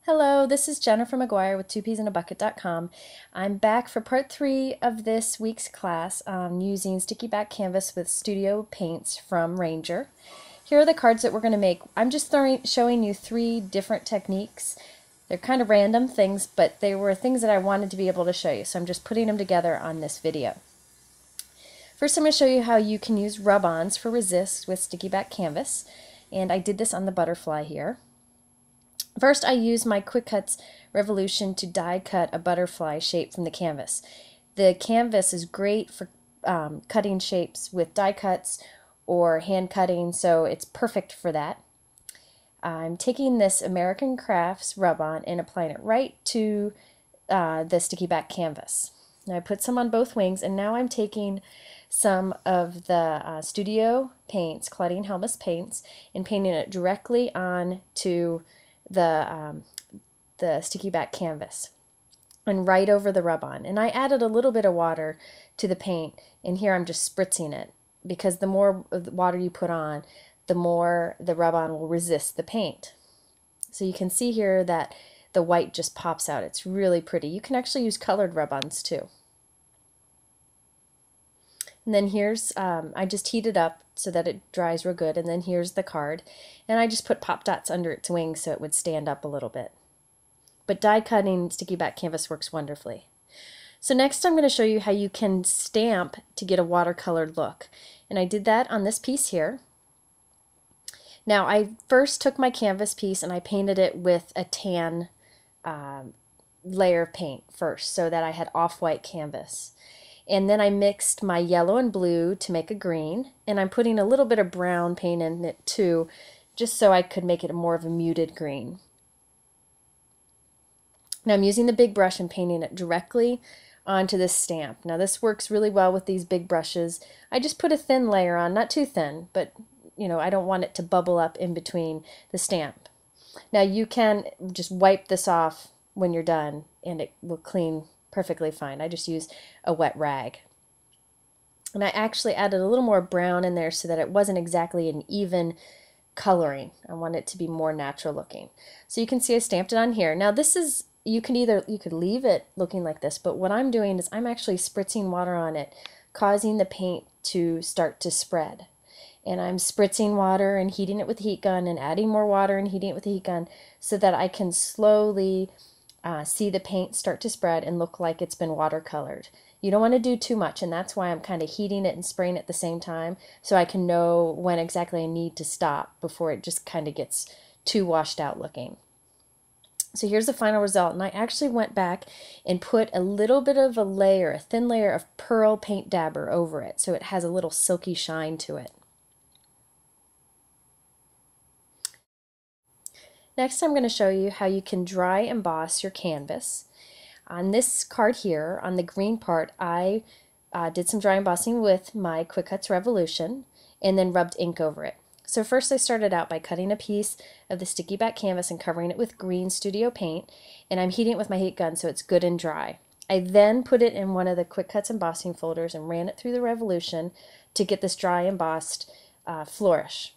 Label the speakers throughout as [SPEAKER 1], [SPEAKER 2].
[SPEAKER 1] Hello, this is Jennifer McGuire with 2peasinabucket.com. I'm back for part 3 of this week's class on using sticky back canvas with studio paints from Ranger. Here are the cards that we're going to make. I'm just showing you 3 different techniques. They're kind of random things, but they were things that I wanted to be able to show you, so I'm just putting them together on this video. First, I'm going to show you how you can use rub-ons for resist with sticky back canvas, and I did this on the butterfly here. First, I use my Quick Cuts Revolution to die cut a butterfly shape from the canvas. The canvas is great for cutting shapes with die cuts or hand cutting, so it's perfect for that. I'm taking this American Crafts rub-on and applying it right to the sticky back canvas. Now I put some on both wings, and now I'm taking some of the studio paints, Claudine Helmus paints, and painting it directly on to the sticky back canvas and right over the rub-on. And I added a little bit of water to the paint, and here I'm just spritzing it because the more water you put on, the more the rub-on will resist the paint. So you can see here that the white just pops out. It's really pretty. You can actually use colored rub-ons too. And then here's, I just heat it up so that it dries real good, and then here's the card. And I just put pop dots under its wings so it would stand up a little bit. But die cutting sticky back canvas works wonderfully. So next I'm going to show you how you can stamp to get a watercolored look. And I did that on this piece here. Now I first took my canvas piece and I painted it with a tan layer of paint first so that I had off-white canvas. And then I mixed my yellow and blue to make a green, and I'm putting a little bit of brown paint in it too, just so I could make it more of a muted green. Now I'm using the big brush and painting it directly onto this stamp. Now this works really well with these big brushes. I just put a thin layer on, not too thin, but you know, I don't want it to bubble up in between the stamp. Now you can just wipe this off when you're done and it will clean perfectly fine. I just use a wet rag. And I actually added a little more brown in there so that it wasn't exactly an even coloring. I want it to be more natural looking. So you can see I stamped it on here. Now this is, you could leave it looking like this, but what I'm doing is I'm actually spritzing water on it, causing the paint to start to spread. And I'm spritzing water and heating it with a heat gun and adding more water and heating it with a heat gun so that I can slowly see the paint start to spread and look like it's been watercolored. You don't want to do too much, and that's why I'm kind of heating it and spraying it at the same time so I can know when exactly I need to stop before it just kind of gets too washed out looking. So here's the final result, and I actually went back and put a little bit of a layer, a thin layer of pearl paint dabber over it so it has a little silky shine to it. Next, I'm going to show you how you can dry emboss your canvas. On this card here, on the green part, I did some dry embossing with my Quick Cuts Revolution and then rubbed ink over it. So first I started out by cutting a piece of the sticky back canvas and covering it with green studio paint, and I'm heating it with my heat gun so it's good and dry. I then put it in one of the Quick Cuts embossing folders and ran it through the Revolution to get this dry embossed flourish.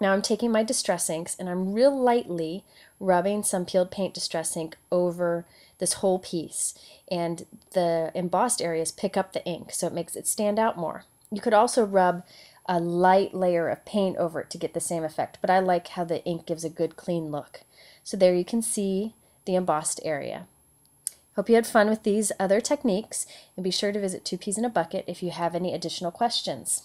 [SPEAKER 1] Now I'm taking my distress inks and I'm real lightly rubbing some peeled paint distress ink over this whole piece, and the embossed areas pick up the ink so it makes it stand out more. You could also rub a light layer of paint over it to get the same effect, but I like how the ink gives a good clean look. So there you can see the embossed area. Hope you had fun with these other techniques, and be sure to visit 2 Peas in a Bucket if you have any additional questions.